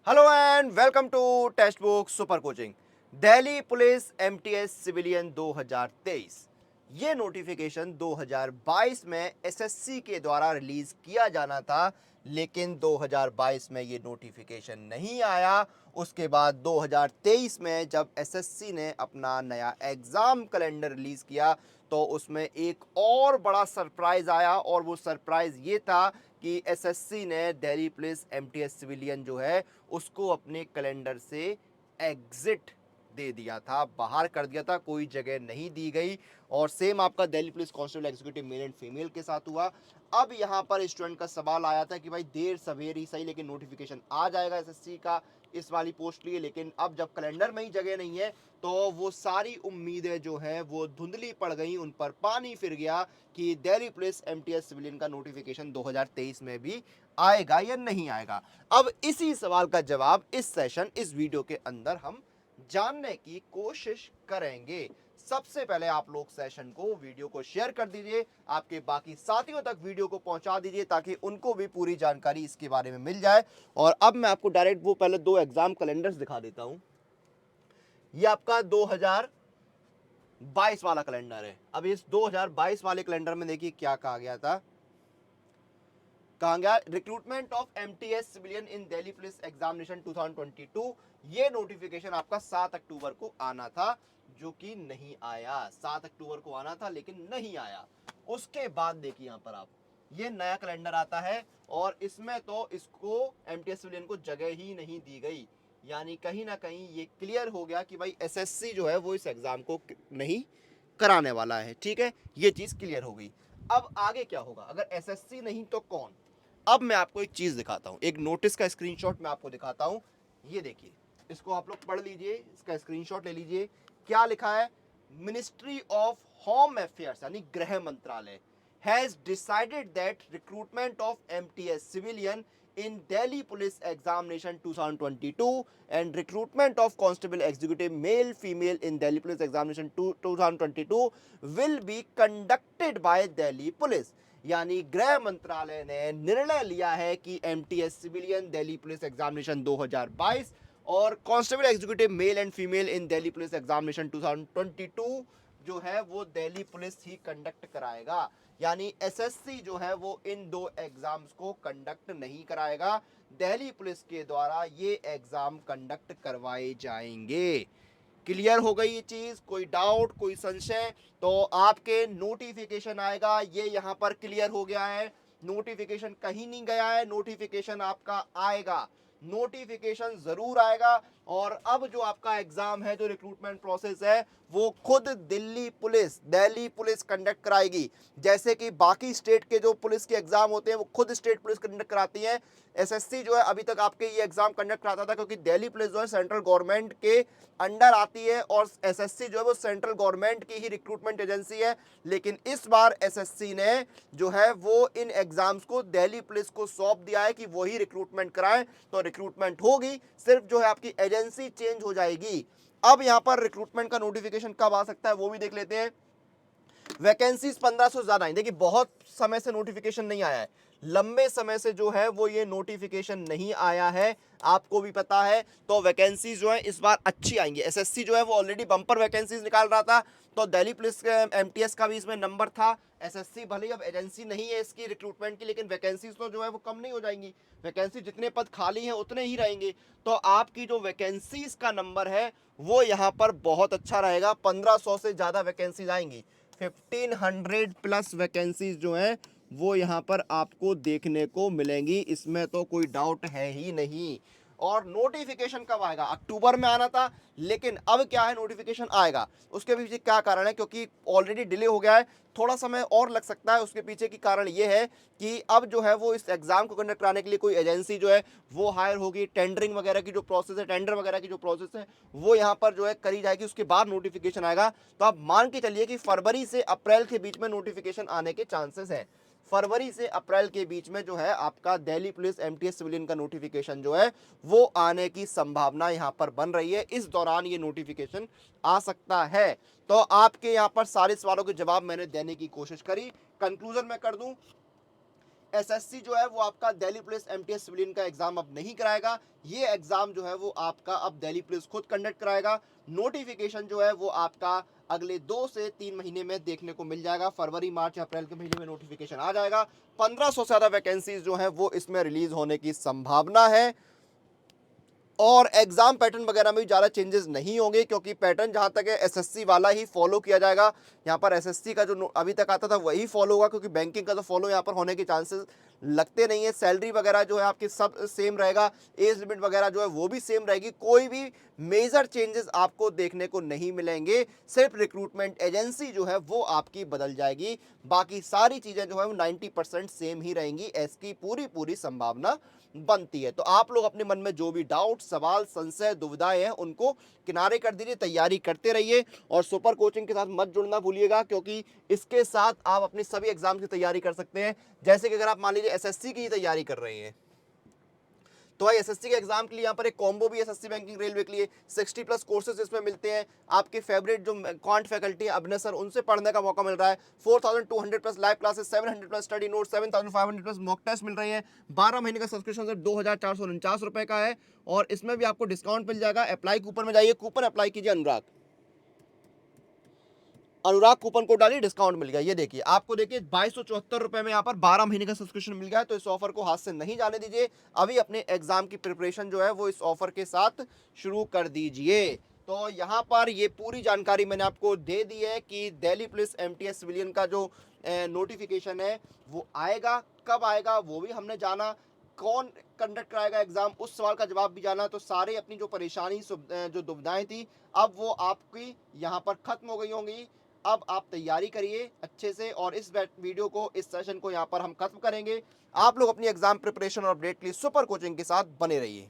Hello and welcome to Testbook super coaching. Delhi police MTS civilian 2023 ये notification 2022 में SSC के द्वारा release किया जाना था, लेकिन 2022 में ये नोटिफिकेशन नहीं आया। उसके बाद 2023 में जब एसएससी ने अपना नया एग्जाम कैलेंडर रिलीज किया तो उसमें एक और बड़ा सरप्राइज आया, और वो सरप्राइज ये था कि एसएससी ने दिल्ली पुलिस एमटीएस सिविलियन जो है उसको अपने कैलेंडर से एग्जिट दे दिया था, बाहर कर दिया था, कोई जगह नहीं दी गई। और सेम आपका Delhi police constable executive male and female के साथ हुआ। अब यहाँ पर स्टूडेंट का सवाल आया था कि भाई देर सवेर ही सही, लेकिन नोटिफिकेशन आ जाएगा एसएससी का इस वाली पोस्ट लिए, लेकिन अब जब कैलेंडर में ही जगह नहीं है तो वो सारी उम्मीदें जो हैं वो धुंधली पड़ गई, उन पर पानी फिर गया कि दिल्ली पुलिस एमटीएस सिविलियन का नोटिफिकेशन 2023 में भी आएगा या नहीं आएगा। अब इसी सवाल का जवाब इस सेशन, इस वीडियो के अंदर हम जानने की कोशिश करेंगे। सबसे पहले आप लोग सेशन को, वीडियो को शेयर कर दीजिए, आपके बाकी साथियों तक वीडियो को पहुंचा दीजिए ताकि उनको भी पूरी जानकारी इसके बारे में मिल जाए। और अब मैं आपको डायरेक्ट वो पहले दो एग्जाम कैलेंडर्स दिखा देता हूं। ये आपका 2022 वाला कैलेंडर है। अब इस 2022 वाले कैलेंडर में देखिए क्या कहा गया था। कहा गया recruitment of MTS civilian in Delhi police examination 2022। ये नोटिफिकेशन आपका 7 अक्टूबर को आना था, जो कि नहीं आया। 7 अक्टूबर को आना था लेकिन नहीं आया। उसके बाद देखिए यहाँ पर आप, ये नया कैलेंडर आता है और इसमें तो इसको एमटीएस सिविलियन को जगह ही नहीं दी गई। यानी कहीं ना कहीं ये क्लियर हो गया कि भाई एसएससी जो है वो इस एग्जाम को नहीं कराने वाला है। ठीक है, ये चीज क्लियर हो गई। अब आगे क्या होगा, अगर एसएससी नहीं तो कौन। अब मैं आपको एक चीज दिखाता हूं, एक नोटिस का स्क्रीनशॉट मैं आपको दिखाता हूं। ये देखिए, इसको आप लोग पढ़ लीजिए, इसका स्क्रीनशॉट ले लीजिए। क्या लिखा है, मिनिस्ट्री ऑफ होम अफेयर्स यानी गृह मंत्रालय has decided that recruitment of MTS civilian in Delhi Police Examination 2022 and recruitment of Constable Executive Male Female in Delhi Police Examination 2022 will be conducted by Delhi Police। यानी गृह मंत्रालय ने निर्णय लिया है कि MTS civilian Delhi police examination 2022 और constable executive male and female in Delhi police examination 2022 जो है वो दिल्ली पुलिस ही कंडक्ट कराएगा। यानी एसएससी जो है वो इन दो एग्जाम्स को कंडक्ट नहीं कराएगा, दिल्ली पुलिस के द्वारा ये एग्जाम कंडक्ट करवाए जाएंगे। क्लियर हो गई ये चीज, कोई डाउट कोई संशय? तो आपके नोटिफिकेशन आएगा, ये यहां पर क्लियर हो गया है। नोटिफिकेशन कहीं नहीं गया है, नोटिफिकेशन आपका आएगा, नोटिफिकेशन जरूर आएगा। और अब जो आपका एग्जाम है, जो रिक्रूटमेंट प्रोसेस है, वो खुद दिल्ली पुलिस कंडक्ट कराएगी। जैसे कि बाकी स्टेट के जो पुलिस के एग्जाम होते हैं वो खुद स्टेट पुलिस कंडक्ट कराती है। एसएससी जो है अभी तक आपके ये एग्जाम कंडक्ट कराता था, क्योंकि दिल्ली पुलिस जो है सेंट्रल गवर्नमेंट के अंडर आती है और एसएससी जो है वो सेंट्रल गवर्नमेंट की ही रिक्रूटमेंट एजेंसी है। लेकिन इस बार एसएससी ने जो है वो इन एग्जाम्स को दिल्ली पुलिस को सौंप दिया है कि वही रिक्रूटमेंट कराएं। तो रिक्रूटमेंट होगी, सिर्फ जो है आपकी एजेंसी चेंज हो जाएगी। अब यहां पर रिक्रूटमेंट का नोटिफिकेशन कब आ सकता है वो भी देख लेते हैं। वैकेंसीज 1500 से ज्यादा आई। देखिए बहुत समय से नोटिफिकेशन नहीं आया है, लंबे समय से जो है वो ये नोटिफिकेशन नहीं आया है, आपको भी पता है। तो वैकेंसीज जो है इस बार अच्छी आएंगी। एसएससी जो है वो ऑलरेडी बम्पर वैकेंसीज निकाल रहा था, तो दिल्ली पुलिस एमटीएस का भी इसमें नंबर था। एसएससी भले ही अब एजेंसी नहीं है इसकी रिक्रूटमेंट की, लेकिन वैकेंसीज तो जो है वो कम नहीं हो जाएंगी। वैकेंसी जितने पद खाली हैं उतने ही रहेंगे। तो आपकी जो वैकेंसीज का नंबर है वो यहाँ पर बहुत अच्छा रहेगा। 1500 से ज्यादा वैकेंसीज आएंगी, 1500 प्लस वैकेंसीज जो है वो यहाँ पर आपको देखने को मिलेंगी, इसमें तो कोई डाउट है ही नहीं। और नोटिफिकेशन कब आएगा, अक्टूबर में आना था, लेकिन अब क्या है नोटिफिकेशन आएगा। उसके पीछे क्या कारण है, क्योंकि ऑलरेडी डिले हो गया है, थोड़ा समय और लग सकता है। उसके पीछे की कारण ये है कि अब जो है वो इस एग्जाम को कंडक्ट कराने के लिए कोई एजेंसी जो है वो हायर होगी। टेंडरिंग वगैरह की जो प्रोसेस है, टेंडर वगैरह की जो प्रोसेस है वो यहाँ पर जो है करी जाएगी, उसके बाद नोटिफिकेशन आएगा। तो आप मान के चलिए कि फरवरी से अप्रैल के बीच में नोटिफिकेशन आने के चांसेस हैं। फरवरी से अप्रैल के बीच में जो है आपका दिल्ली पुलिस एमटीएस सिविलियन का नोटिफिकेशन जो है वो आने की संभावना यहां पर बन रही है। इस दौरान ये नोटिफिकेशन आ सकता है। तो आपके यहां पर सारे सवालों के जवाब मैंने देने की कोशिश करी। कंक्लूजन मैं कर दूं, एसएससी जो है वो आपका दिल्ली पुलिस एमटीएस सिविलियन का एग्जाम अब नहीं कराएगा। ये एग्जाम जो है वो आपका अब दिल्ली पुलिस खुद कंडक्ट कराएगा। नोटिफिकेशन जो है वो आपका अगले 2 से 3 महीने में देखने को मिल जाएगा। फरवरी, मार्च, अप्रैल के महीने में नोटिफिकेशन आ जाएगा। 1500 से ज़्यादा वैकेंसीज जो है वो इसमें रिलीज होने की संभावना है। और एग्जाम पैटर्न वगैरह में भी ज़्यादा चेंजेस नहीं होंगे, क्योंकि पैटर्न जहाँ तक है एसएससी वाला ही फॉलो किया जाएगा। यहाँ पर एसएससी का जो अभी तक आता था वही फॉलो होगा, क्योंकि बैंकिंग का तो फॉलो यहाँ पर होने के चांसेस लगते नहीं है। सैलरी वगैरह जो है आपकी सब सेम रहेगा, एज लिमिट वगैरह जो है वो भी सेम रहेगी। कोई भी मेजर चेंजेस आपको देखने को नहीं मिलेंगे। सिर्फ रिक्रूटमेंट एजेंसी जो है वो आपकी बदल जाएगी, बाकी सारी चीज़ें जो है वो 90% सेम ही रहेंगी। इसकी पूरी संभावना बनती है। तो आप लोग अपने मन में जो भी डाउट, सवाल, संशय, दुविधाएं हैं उनको किनारे कर दीजिए, तैयारी करते रहिए और सुपर कोचिंग के साथ मत जुड़ना भूलिएगा, क्योंकि इसके साथ आप अपनी सभी एग्जाम की तैयारी कर सकते हैं। जैसे कि अगर आप मान लीजिए एसएससी की तैयारी कर रहे हैं, तो भाई एसएससी के एग्जाम के लिए यहाँ पर एक कॉम्बो भी एसएससी बैंकिंग रेलवे के लिए 60+ कोर्सेज इसमें मिलते हैं। आपके फेवरेट जो क्वांट फैकल्टी है अभिनय सर, उनसे पढ़ने का मौका मिल रहा है। 4200+ live classes, 700+ study note, 7500+ mock test मिल रहे हैं। 12 महीने का सब्सक्रिप्शन सिर्फ 2449 रुपए का है, और इसमें भी आपको डिस्काउंट मिल जाएगा। अप्लाई कूपन में जाइए, कूपन अप्लाई कीजिए अनुराग कूपन कोड डालिए, डिस्काउंट मिल गया। ये देखिए, आपको देखिए 2274 रुपए में यहाँ पर 12 महीने का सब्सक्रिप्शन मिल गया है। तो इस ऑफर को हाथ से नहीं जाने दीजिए। अभी अपने एग्जाम की प्रिपरेशन जो है वो इस ऑफर के साथ शुरू कर दीजिए। तो यहाँ पर ये पूरी जानकारी मैंने आपको दे दी है कि दिल्ली पुलिस एमटीएस सिविलियन का जो नोटिफिकेशन है वो आएगा, कब आएगा वो भी हमने जाना, कौन कंडक्ट कराएगा एग्जाम उस सवाल का जवाब भी जाना। तो सारे अपनी जो परेशानी, जो दुविधाएं थी, अब वो आपकी यहाँ पर खत्म हो गई होंगी। अब आप तैयारी करिए अच्छे से, और इस वीडियो को, इस सेशन को यहाँ पर हम खत्म करेंगे। आप लोग अपनी एग्जाम प्रिपरेशन और अपडेट के लिए सुपर कोचिंग के साथ बने रहिए।